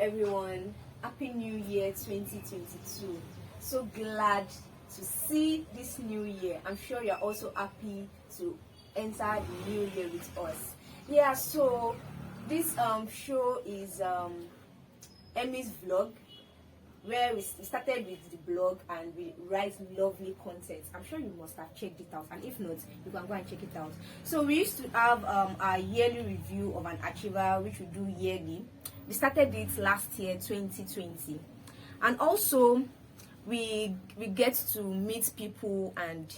everyone. Happy New Year 2022. So glad to see this new year. I'm sure you're also happy to enter the new year with us. Yeah, so this show is Emmy's vlog, where we started with the blog and we write lovely content. I'm sure you must have checked it out, and if not, you can go and check it out. So we used to have our yearly review of an achiever, which we do yearly. We started it last year, 2020, and also we get to meet people and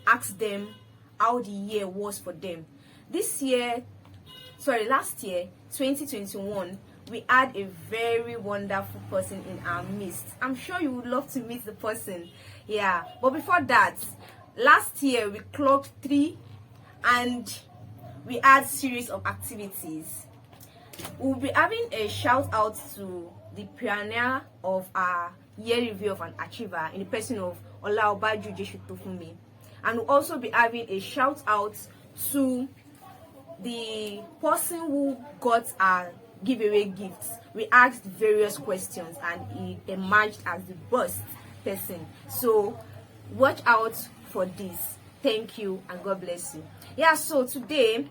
ask them how the year was for them. Last year, 2021, we had a very wonderful person in our midst. I'm sure you would love to meet the person. Yeah, but before that, last year we clocked 3 and we had series of activities. We'll be having a shout out to the pioneer of our year review of an achiever in the person of Olaobaju Jeshutofumi, and we'll also be having a shout out to the person who got our giveaway gifts. We asked various questions and he emerged as the best person. So watch out for this. Thank you and God bless you. Yeah, so today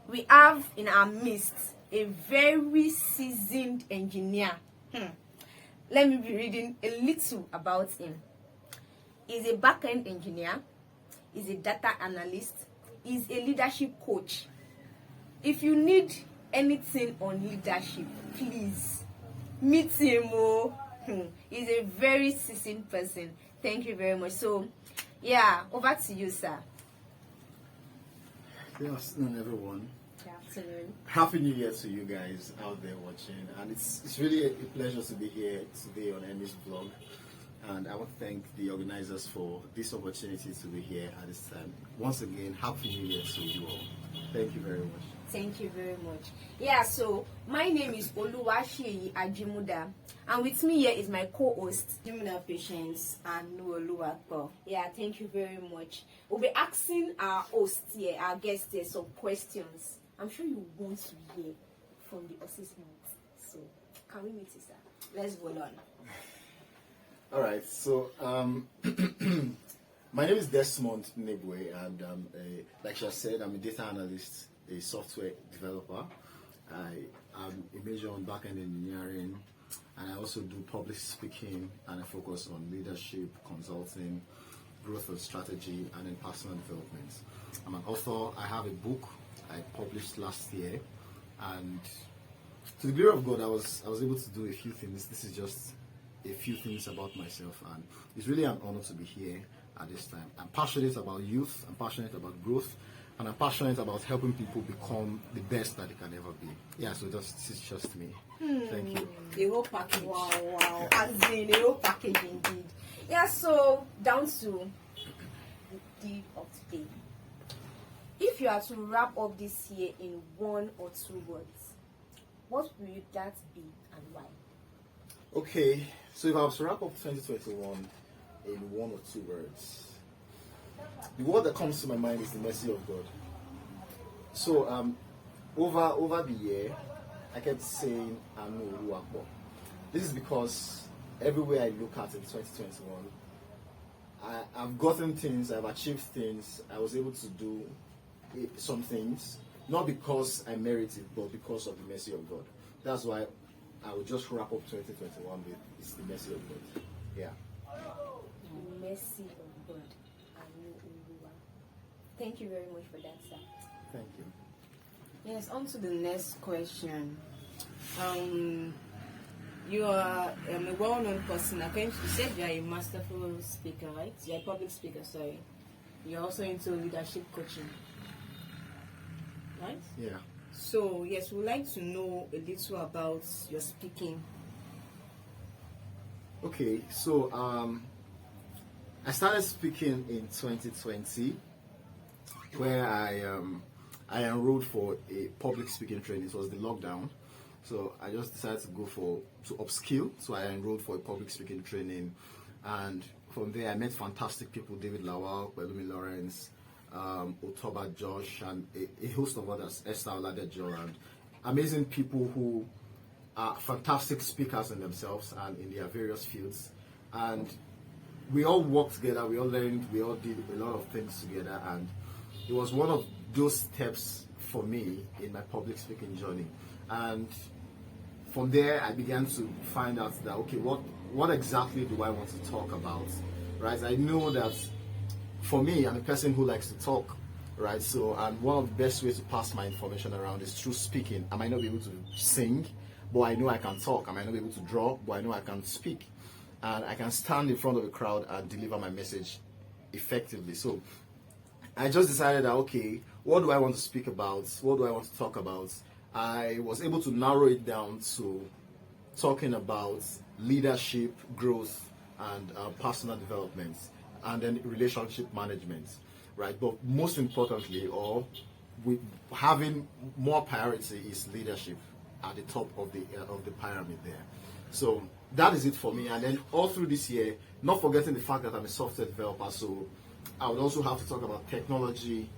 we have in our midst a very seasoned engineer. Let me be reading a little about him. He's a back-end engineer, he's a data analyst, he's a leadership coach. If you need anything on leadership, please meet him. He's a very seasoned person. Thank you very much. So yeah, over to you, sir. Good afternoon, everyone. Good afternoon. Happy New Year to you guys out there watching, and it's really a pleasure to be here today on Emmy's vlog. And I want to thank the organizers for this opportunity to be here at this time. Once again, Happy New Year to you all. Thank you very much. Thank you very much. Yeah, so my name is Oluwaseyi Ajimuda, and with me here is my co-host, Jimina Patience and Nuoluwapo. Yeah, thank you very much. We'll be asking our host here, our guest here, some questions. I'm sure you want to hear from the assessment. So, can we meet you, sir? Let's go on. All right, so my name is Desmond Nnebue, and like she said, I'm a data analyst, a software developer. I'm a major on back-end engineering, and I also do public speaking, and I focus on leadership, consulting, growth and strategy, and then personal development. I'm an author. I have a book I published last year, and to the glory of God, I was able to do a few things. This is just a few things about myself, and it's really an honor to be here at this time. I'm passionate about youth, I'm passionate about growth, and I'm passionate about helping people become the best that they can ever be. Yeah, so this is just me. Thank you. The whole package. Wow. As in the whole package indeed. Yeah, so down to the deep of today. If you are to wrap up this year in 1 or 2 words, what will that be and why? Okay, so if I was to wrap up 2021 in 1 or 2 words, the word that comes to my mind is the mercy of God. So over the year, I kept saying Nnebue. This is because everywhere I look at in 2021, I've gotten things, I've achieved things, I was able to do some things, not because I merit it, but because of the mercy of God. That's why I would just wrap up 2021 with it's the mercy of God. Yeah. The mercy of God. Nnebue. Thank you very much for that, sir. Thank you. Yes, on to the next question. You are a well-known person. You said you are a masterful speaker, right? You are a public speaker, sorry. You're also into leadership coaching, right? Yeah. So, yes, we'd like to know a little about your speaking. Okay, so I started speaking in 2020, where I enrolled for a public speaking training. It was the lockdown, so I just decided to upskill. So I enrolled for a public speaking training, and from there I met fantastic people: David Lawal, Pelumi Lawrence, Otoba Josh, and a host of others, Esther Oladejo, and amazing people who are fantastic speakers in themselves and in their various fields. And we all worked together, we all learned, we all did a lot of things together. And it was one of those steps for me in my public speaking journey. And from there, I began to find out that, okay, what exactly do I want to talk about, right? I know that for me, I'm a person who likes to talk, right? So, and one of the best ways to pass my information around is through speaking. I might not be able to sing, but I know I can talk. I might not be able to draw, but I know I can speak. And I can stand in front of a crowd and deliver my message effectively. So, I just decided that, okay, what do I want to speak about? What do I want to talk about? I was able to narrow it down to talking about leadership, growth, and personal development, and then relationship management, right? But most importantly, or with having more priority, is leadership at the top of the pyramid there. So that is it for me. And then all through this year, not forgetting the fact that I'm a software developer, so I would also have to talk about technology,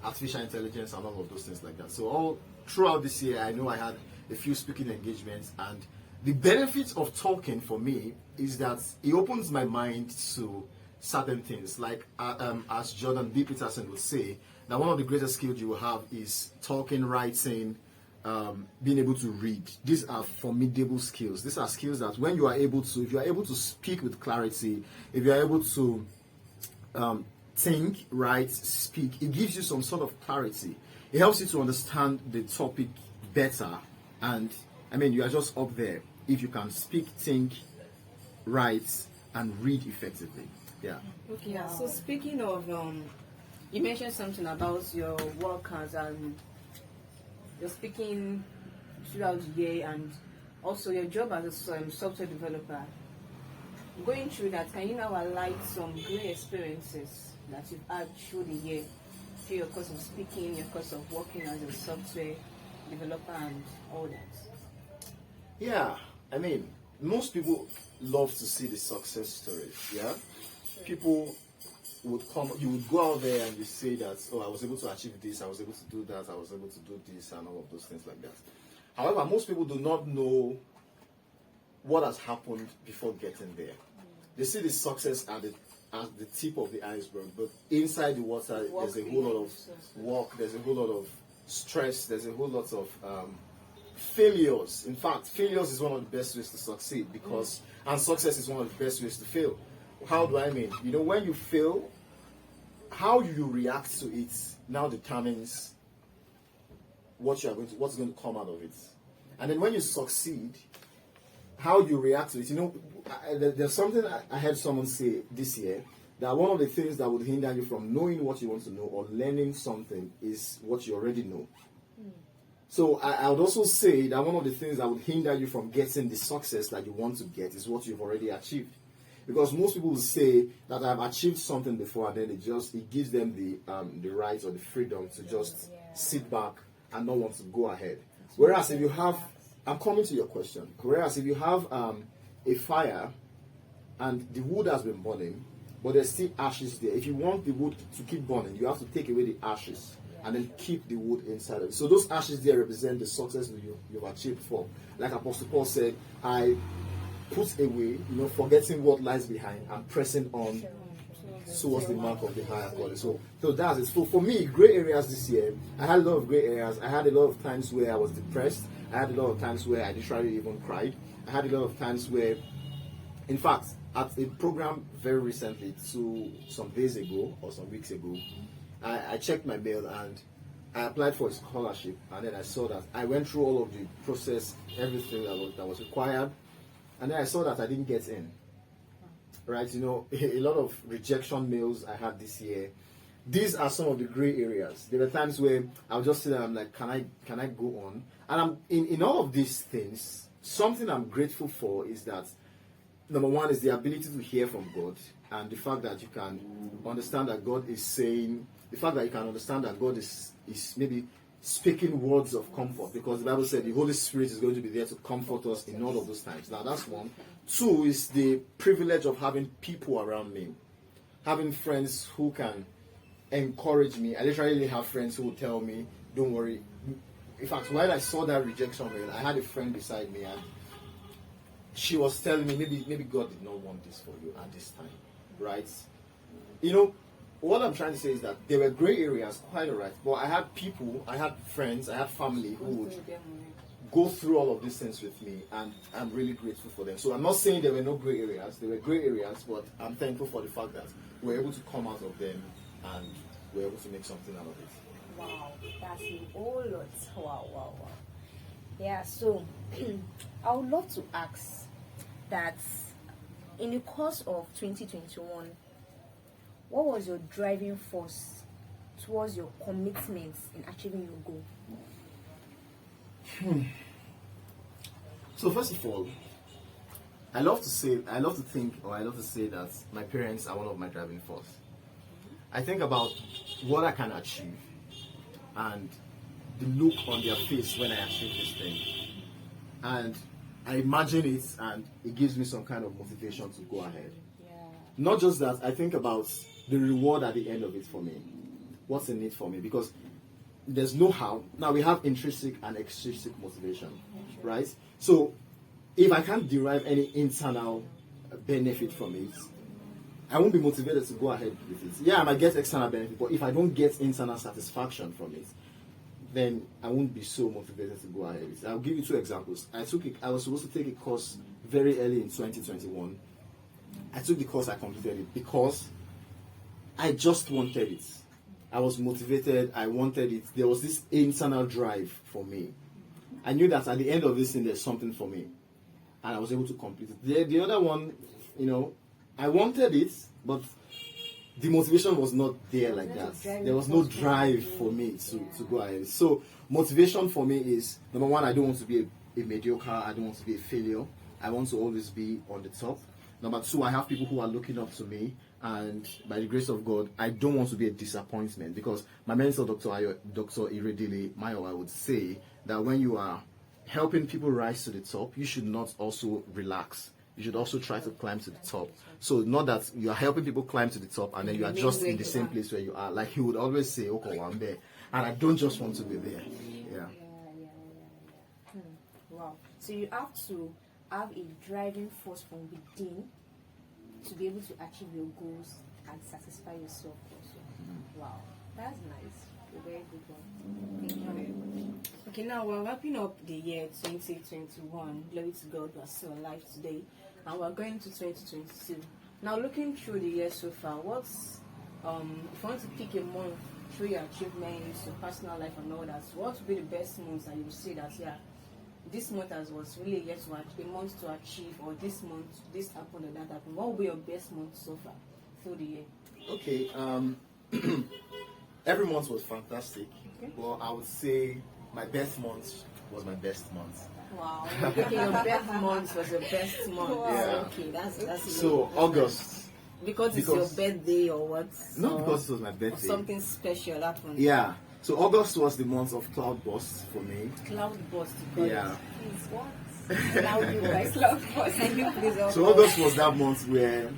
artificial intelligence, and all of those things like that. So all throughout this year, I know I had a few speaking engagements, and the benefit of talking for me is that it opens my mind to certain things. Like as Jordan B. Peterson would say, that one of the greatest skills you will have is talking, writing, being able to read. These are formidable skills. These are skills that when you are able to, if you are able to speak with clarity, if you are able to think, write, speak, it gives you some sort of clarity. It helps you to understand the topic better. And I mean, you are just up there if you can speak, think, write, and read effectively. Yeah. Okay. Yeah. So speaking of, you mentioned something about your work as you're speaking throughout the year, and also your job as a software developer. Going through that, can you now highlight some great experiences that you've had through the year, through your course of speaking, your course of working as a software developer, and all that? Yeah, I mean, most people love to see the success stories. Yeah, sure. People would come, you would go out there and you say that, oh, I was able to achieve this, I was able to do that, I was able to do this, and all of those things like that. However, most people do not know what has happened before getting there. They see the success at the tip of the iceberg, but inside the water, there's a whole lot of work, there's a whole lot of stress, there's a whole lot of failures. In fact, failures is one of the best ways to succeed, because and success is one of the best ways to fail. How do I mean? You know, when you fail, how you react to it now determines what's going to come out of it. And then when you succeed, how you react to it. You know, there's something I heard someone say this year, that one of the things that would hinder you from knowing what you want to know or learning something is what you already know. So I would also say that one of the things that would hinder you from getting the success that you want to get is what you've already achieved. Because most people will say that I've achieved something before, and then it gives them the right or the freedom to just sit back and not want to go ahead. Whereas if you have, I'm coming to your question, whereas if you have a fire and the wood has been burning, but there's still ashes there, if you want the wood to keep burning, you have to take away the ashes and then keep the wood inside of it. So those ashes there represent the success that you've achieved before. Like Apostle Paul said, I put away, forgetting what lies behind and pressing on towards the mark of the higher calling. So that's it. So for me, gray areas this year, I had a lot of gray areas. I had a lot of times where I was depressed. I had a lot of times where I literally even cried. I had a lot of times where, in fact, at a program very recently, some days ago or some weeks ago, I checked my mail and I applied for a scholarship, and then I saw that I went through all of the process, everything that was required, and then I saw that I didn't get in. Right, a lot of rejection mails I had this year. These are some of the gray areas. There were times where I'll just sit there and I'm like, can I go on? And I'm in all of these things, something I'm grateful for is that number one is the ability to hear from God, and the fact that you can understand that God is saying, the fact that you can understand that God is maybe speaking words of comfort, because the Bible said the Holy Spirit is going to be there to comfort us in all of those times. Now that's one. Two is the privilege of having people around me, having friends who can encourage me. I literally have friends who will tell me, don't worry, in fact, while I saw that rejection mail, I had a friend beside me, and she was telling me, maybe God did not want this for you at this time, right? You know, what I'm trying to say is that there were gray areas, quite alright, but I had people, I had friends, I had family who would go through all of these things with me, and I'm really grateful for them. So I'm not saying there were no gray areas, there were gray areas, but I'm thankful for the fact that we're able to come out of them and we're able to make something out of it. Wow, that's a whole lot. Wow. Yeah, so I would love to ask that in the course of 2021, what was your driving force towards your commitments in achieving your goal? So first of all, I love to say that my parents are one of my driving force. I think about what I can achieve and the look on their face when I achieve this thing, and I imagine it, and it gives me some kind of motivation to go ahead. Yeah. Not just that, I think about the reward at the end of it for me. What's in it for me? Because there's no how. Now we have intrinsic and extrinsic motivation, right? So if I can't derive any internal benefit from it, I won't be motivated to go ahead with it. Yeah, I might get external benefit, but if I don't get internal satisfaction from it, then I won't be so motivated to go ahead with it. I'll give you two examples. I was supposed to take a course very early in 2021. I took the course, I completed it because I just wanted it. I was motivated, I wanted it. There was this internal drive for me. I knew that at the end of this thing, there's something for me. And I was able to complete it. The other one, I wanted it, but the motivation was not there like that. There was no drive for me to go ahead. So motivation for me is, number one, I don't want to be a mediocre. I don't want to be a failure. I want to always be on the top. Number two, I have people who are looking up to me, and by the grace of God, I don't want to be a disappointment, because my mentor, Dr. Iredele Mayowa, would say that when you are helping people rise to the top, you should not also relax. You should also try to climb to the top. So not that you are helping people climb to the top and then you are just in the same place where you are. Like he would always say, okay, well, I'm there. And I don't just want to be there. Yeah. Wow. So you have to have a driving force from within to be able to achieve your goals and satisfy yourself also. Wow. That's nice. A very good one. Thank you very much. Okay, now we're wrapping up the year 2021. Glory to God, we're still alive today. And we're going to 2022. Now, looking through the year so far, what's, if you want to pick a month through your achievements, your personal life and all that, what would be the best months that you would say that, yeah, this month was really yet to a month to achieve, or this month, this happened or that happened? What would be your best month so far through the year? Okay, every month was fantastic. Okay. Well, I would say my best month was my best month. Wow. Okay, your best month was your best month. Wow. Yeah. Okay, that's So August. Because it's your birthday or what? Not Or- because it was my or birthday. something special happened. Yeah. So August was the month of cloud bursts for me. Cloud burst. You call Yeah. it. Please, what? Now you guys cloud burst. Can you please help So us? August was that month where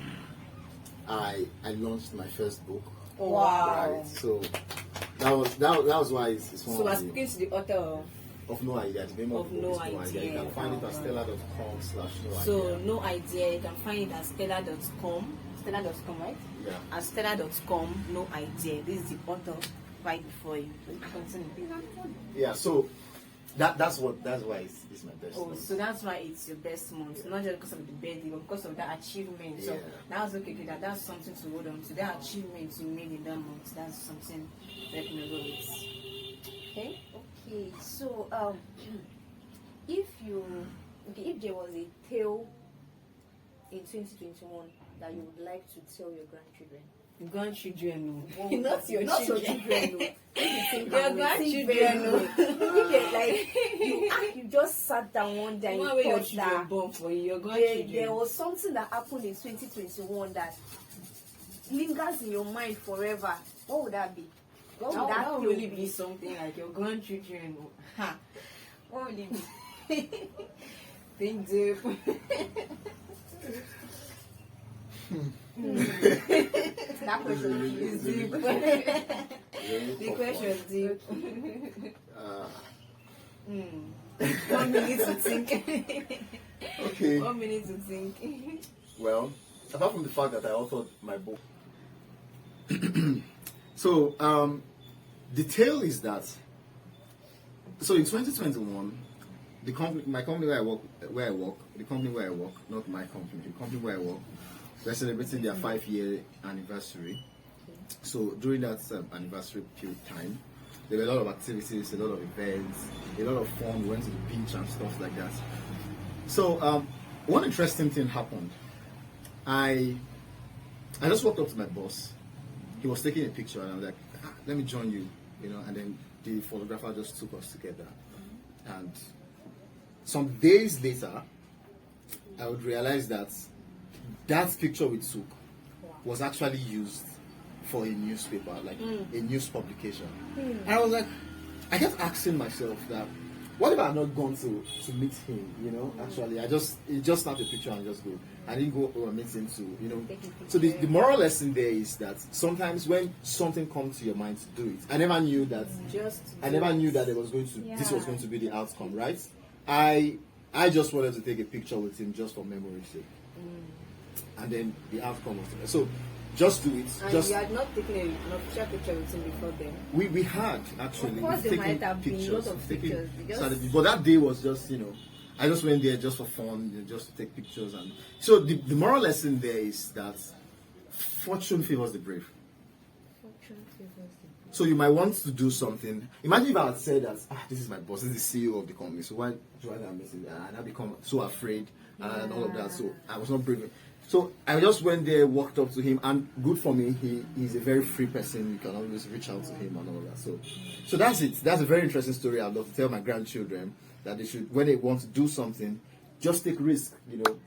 I launched my first book. Oh, wow. Right. So that was why it's one So we're of speaking to the author of No Idea. The name of the book is No Idea. You can find it at stella.com/no idea. So no idea. You can find it at stella.com. Stella.com, right? Yeah. At stella.com, no idea. This is the author right before you. Continue. Yeah. So that's why it's my best. Oh, month. so that's why it's your best month, not just because of the birthday, but because of that achievement. So Yeah. that's okay. That's something to hold on to. That achievement you made in that month, that's something recognizable with. Okay. Okay, so if there was a tale in 2021 that you would like to tell your grandchildren, Grandchildren, no. Well, not your not your children. children, no. Your grandchildren, no. You just sat down one day and One you way your thought children that born for you, your there grandchildren. was something that happened in 2021 that lingers in your mind forever. What would that be? What would That that would tale really be something like your grandchildren. Ha. What would it be? Think deep. That question It's deep. Really The tough question is deep. one. 1 minute to think. Okay. 1 minute to think. Well, apart from the fact that I authored my book. So, the tale is that, so in 2021, the company, my company where I work, the company where I work, not my company, the company where I work, we're celebrating their 5-year anniversary. So during that anniversary period time, there were a lot of activities, a lot of events, a lot of fun. We went to the beach and stuff like that. So one interesting thing happened. I just walked up to my boss. He was taking a picture, and I was like, "Let me join you," And then the photographer just took us together. And some days later, I would realize that picture we took was actually used for a newspaper, like a news publication. And I was like, I kept asking myself that, what if I had not gone to meet him, Actually, he just snapped a picture and just go. I didn't go or meet him to, So the moral lesson there is that sometimes when something comes to your mind to do it, I never knew that there was going to, this was going to be the outcome, right? I just wanted to take a picture with him just for memory's sake. And then the outcome was there. So just do it. And you had not taken an official picture with him before then? We had actually. Of course, there might have been a lot of pictures. But that day was just, I just went there just for fun, just to take pictures. And so the moral lesson there is that fortune favors the brave. So you might want to do something. Imagine if I had said that, this is my boss, this is the CEO of the company, so why do I miss it? And I become so afraid and all of that. So I was not brave. So I just went there, walked up to him, and good for me, he's a very free person. You can always reach out to him and all that. So that's it. That's a very interesting story I'd love to tell my grandchildren, that they should, when they want to do something, just take risk.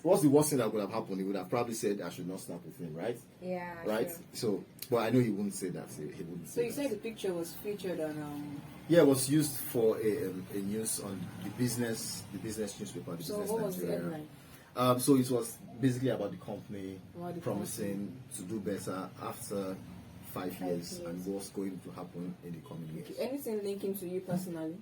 What's the worst thing that would have happened? He would have probably said, I should not snap with him, right? Yeah. Right? Sure. So, but I know he wouldn't say that. He wouldn't say So you that. said the picture was featured on Yeah, it was used for a news on the business newspaper. So what was the headline? So it was basically about the company About the promising to do better after 5 years and what's going to happen in the coming years. Anything linking to you personally?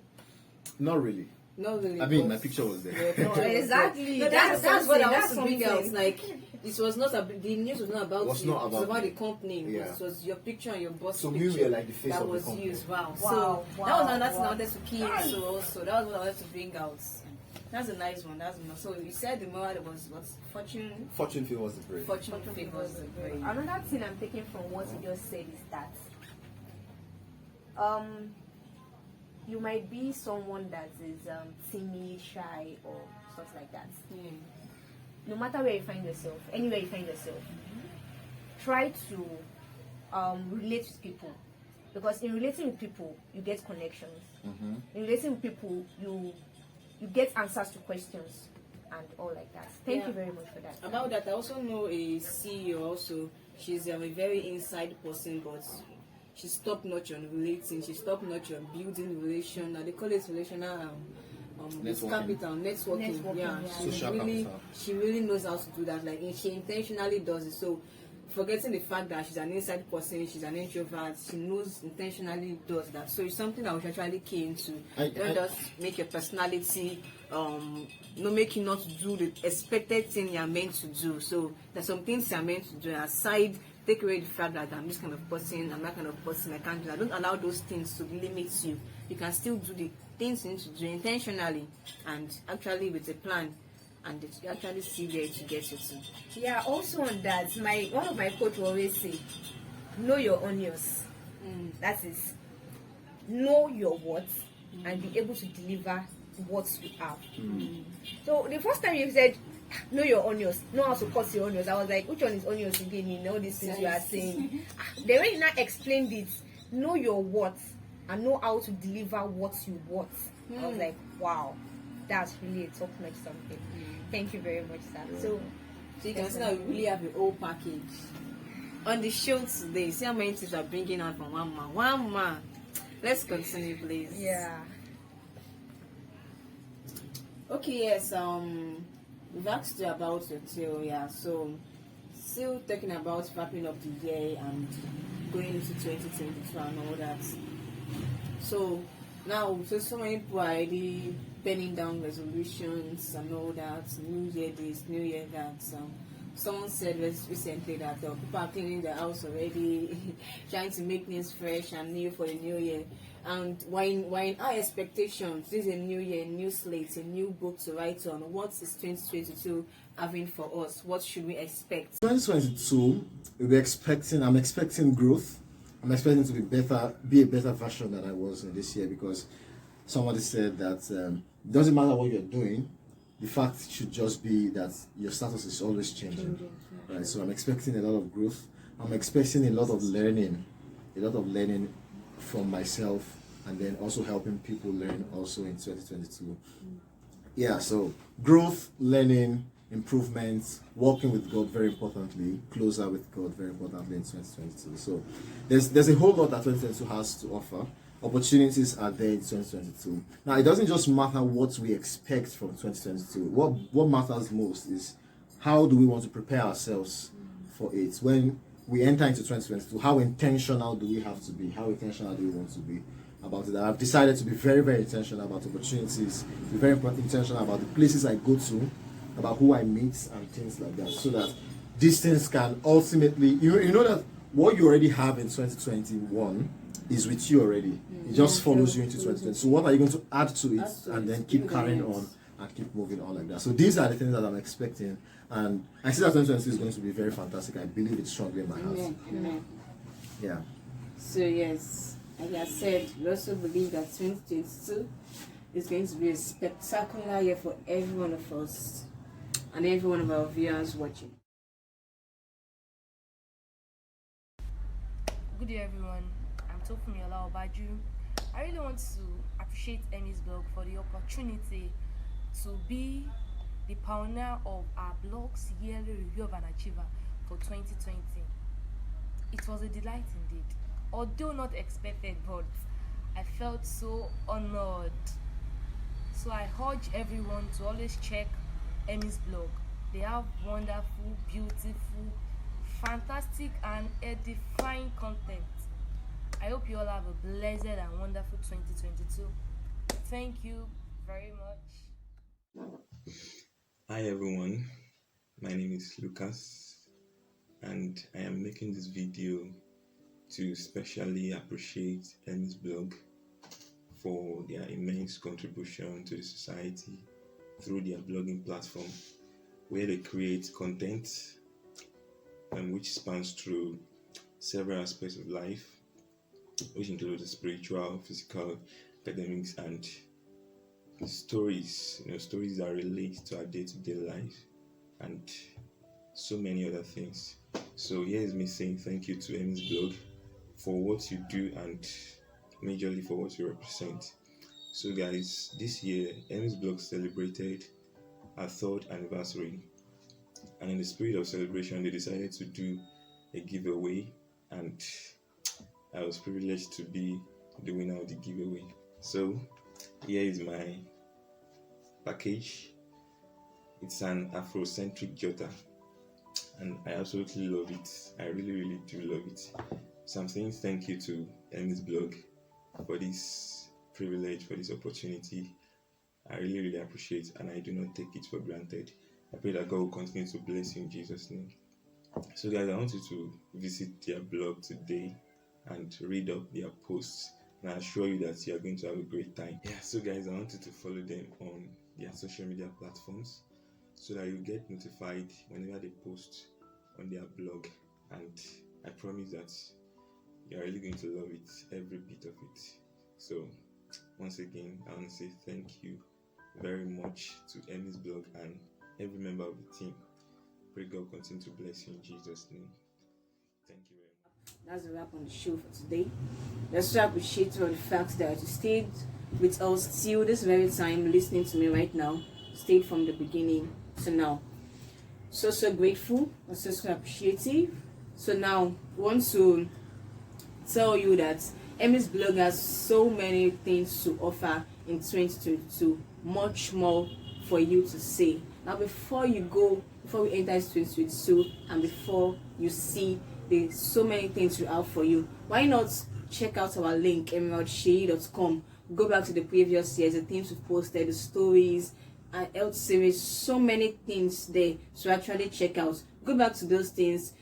Not really. Not really. I mean, my picture was there. Your picture was there. Exactly. No, that's what I That's want to bring out. something. Like, it was not the news was not about Was you. not It was about about me. the company. Yeah. It was your picture and your boss So we picture were like the face that of the was company. used. Wow. Wow, So wow, that was another thing I wow. wanted to key into also. That was what I wanted to bring out. That's a nice one. So you said the moral was what? Fortune. Fortune favors the brave. Fortune favors the brave. Another thing I'm taking from what you just said is that you might be someone that is timid, shy, or stuff like that. No matter where you find yourself, anywhere you find yourself, try to relate with people, because in relating with people you get connections. In relating with people you get answers to questions and all like that. Thank you very much for that. About that, I also know a CEO also. She's a very inside person, but she's top notch on relating. She's top notch on building relation. They call it relational capital, networking. Yeah, Social capital. She really knows how to do that. Like, she intentionally does it. So, forgetting the fact that she's an inside person, she's an introvert, she knows intentionally does that. So it's something that we should actually key into. Don't just make your personality, make you not do the expected thing you're meant to do. So there's some things you're meant to do aside. Take away the fact that I'm this kind of person, I'm that kind of person, I can't do that. Don't allow those things to limit you. You can still do the things you need to do intentionally and actually with a plan. And you actually see where to get you to. Yeah, also on that, one of my coach will always say, know your onions. That is, know your words and be able to deliver what you have. So the first time you said, know your onions, know how to cut your onions, I was like, which one is onions again in all these things you are saying? Then when you now explained it, know your words and know how to deliver what you want. I was like, wow, that's really a top-notch something. Thank you very much, sir. Yeah. So you can see that we really have a whole package. On the show today, see how many things are bringing out from one man. One man. Let's continue, please. yeah. Okay, yes. We've asked you about your tale, yeah. So, still talking about wrapping up the year and going into 2022 and all that. So, Now, so many people are already penning down resolutions and all that. New Year this, New Year that. Someone said recently that people are cleaning their house already, trying to make things fresh and new for the new year. And when our expectations, this is a new year, new slate, a new book to write on. What is 2022 having for us? What should we expect? 2022, I'm expecting growth. I'm expecting to be a better version than I was in this year, because somebody said that it doesn't matter what you're doing, the fact should just be that your status is always changing. Right? So I'm expecting a lot of growth. I'm expecting a lot of learning from myself, and then also helping people learn also in 2022. Yeah, so growth, learning, improvements, working with God very importantly, closer with God very importantly in 2022. So there's a whole lot that 2022 has to offer. Opportunities are there in 2022. Now, it doesn't just matter what we expect from 2022. What matters most is how do we want to prepare ourselves for it. When we enter into 2022, how intentional do we have to be? How intentional do we want to be about it? I've decided to be very, very intentional about opportunities, be very intentional about the places I go to, about who I meet and things like that, so that these things can ultimately, you know that what you already have in 2021 is with you already. It just follows you into 2020. So what are you going to add to it and then keep carrying on and keep moving on like that? So these are the things that I'm expecting, and I see that 2022 is going to be very fantastic. I believe it strongly in my heart. Amen. Yeah. So yes, like I said, we also believe that 2022 is going to be a spectacular year for every one of us and every one of our viewers watching. Good day, everyone. I'm Tofumi Olaobaju. I really want to appreciate Emmy's blog for the opportunity to be the pioneer of our blog's yearly review of an achiever for 2020. It was a delight indeed, although not expected, but I felt so honored. So I urge everyone to always check Emmy's blog. They have wonderful, beautiful, fantastic and edifying content. I hope you all have a blessed and wonderful 2022. Thank you very much. Hi everyone, my name is Lucas, and I am making this video to specially appreciate Emmy's blog for their immense contribution to the society through their blogging platform, where they create content which spans through several aspects of life, which includes the spiritual, physical, academics, and stories, stories that relate to our day-to-day life, and so many other things. So here is me saying thank you to Emmy's blog for what you do and majorly for what you represent. So guys, this year Emmy's blog celebrated our 3rd anniversary, and in the spirit of celebration they decided to do a giveaway, and I was privileged to be the winner of the giveaway. So here is my package. It's an Afrocentric jotter, and I absolutely love it. I really do love it. So I'm saying thank you to Emmy's blog for this privilege, for this opportunity. I really appreciate it, and I do not take it for granted. I pray that God will continue to bless you in Jesus' name. So guys, I want you to visit their blog today and read up their posts, and I assure you that you are going to have a great time. Yeah, so guys, I want you to follow them on their social media platforms so that you get notified whenever they post on their blog, and I promise that you're really going to love it, every bit of it. So once again, I want to say thank you very much to Emmy's blog and every member of the team. Pray God continue to bless you in Jesus' name. Thank you very much. That's a wrap on the show for today. Let's appreciate all the fact that you stayed with us till this very time, listening to me right now. Stayed from the beginning to now. So grateful, so appreciative. So now we want to tell you that Emmy's blog has so many things to offer in 2022, much more for you to see. Now before we enter 2022 and before you see there's so many things we have for you, why not check out our link emeraldshay.com, Go back to the previous years, the things we've posted, the stories, and health series, so many things there to actually check out. Go back to those things,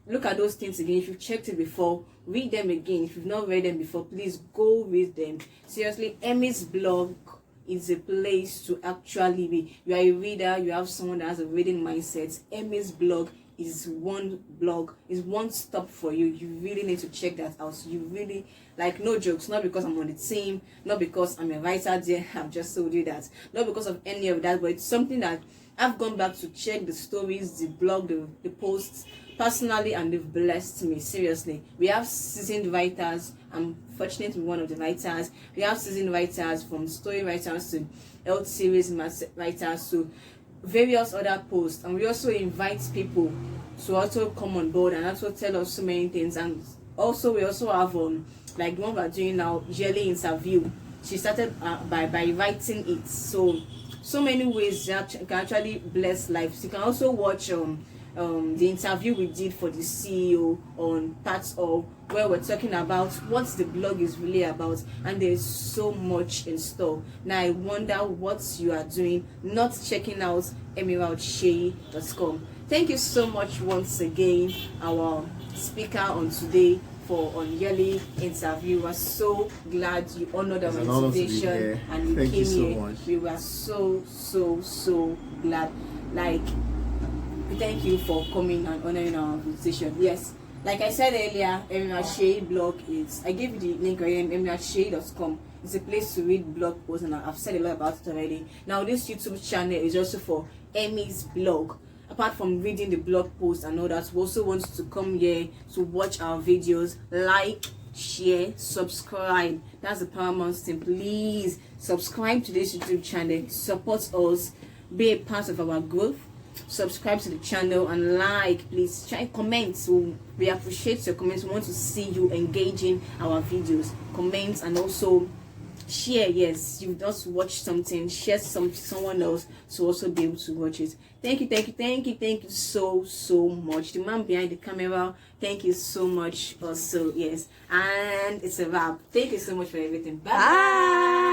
look at those things again. If you've checked it before, read them again. If you've not read them before, please go read them. Seriously, Emmy's blog is a place to actually be. You are a reader, you have someone that has a reading mindset. Emmy's blog is one stop for you. You really need to check that out. You really, like, no jokes, not because I'm on the team, not because I'm a writer there, I've just told you that, not because of any of that, but it's something that I've gone back to check the stories, the blog, the posts personally, and they've blessed me. Seriously, we have seasoned writers. I'm fortunate to be one of the writers. We have seasoned writers, from story writers to health series writers to various other posts, and we also invite people to also come on board and also tell us so many things. And also we also have like the one we're doing now, yearly interview. She started by writing it, so many ways that can actually bless lives. You can also watch the interview we did for the CEO on parts of where we're talking about what the blog is really about, and there's so much in store. Now I wonder what you are doing not checking out emmywildshey.com. Thank you so much once again, our speaker on today, for yearly interview. We're so glad you honored our invitation and you came here. Much. We were so glad. Like, thank you for coming and honoring our invitation. Yes, like I said earlier, emmywildshey blog is, I gave you the link right here, emmywildshey.com. It's a place to read blog posts, and I've said a lot about it already. Now this YouTube channel is also for Emmy's blog. Apart from reading the blog posts and all that, we also want you to come here to watch our videos, like, share, subscribe. That's the paramount thing. Please subscribe to this YouTube channel, support us, be a part of our growth. Subscribe to the channel and like, please try comment. So we appreciate your comments. We want to see you engaging our videos. Comments and also share. Yes, you just watch something, share someone else to also be able to watch it. Thank you so much. The man behind the camera, thank you so much also. Yes, and it's a wrap. Thank you so much for everything. Bye.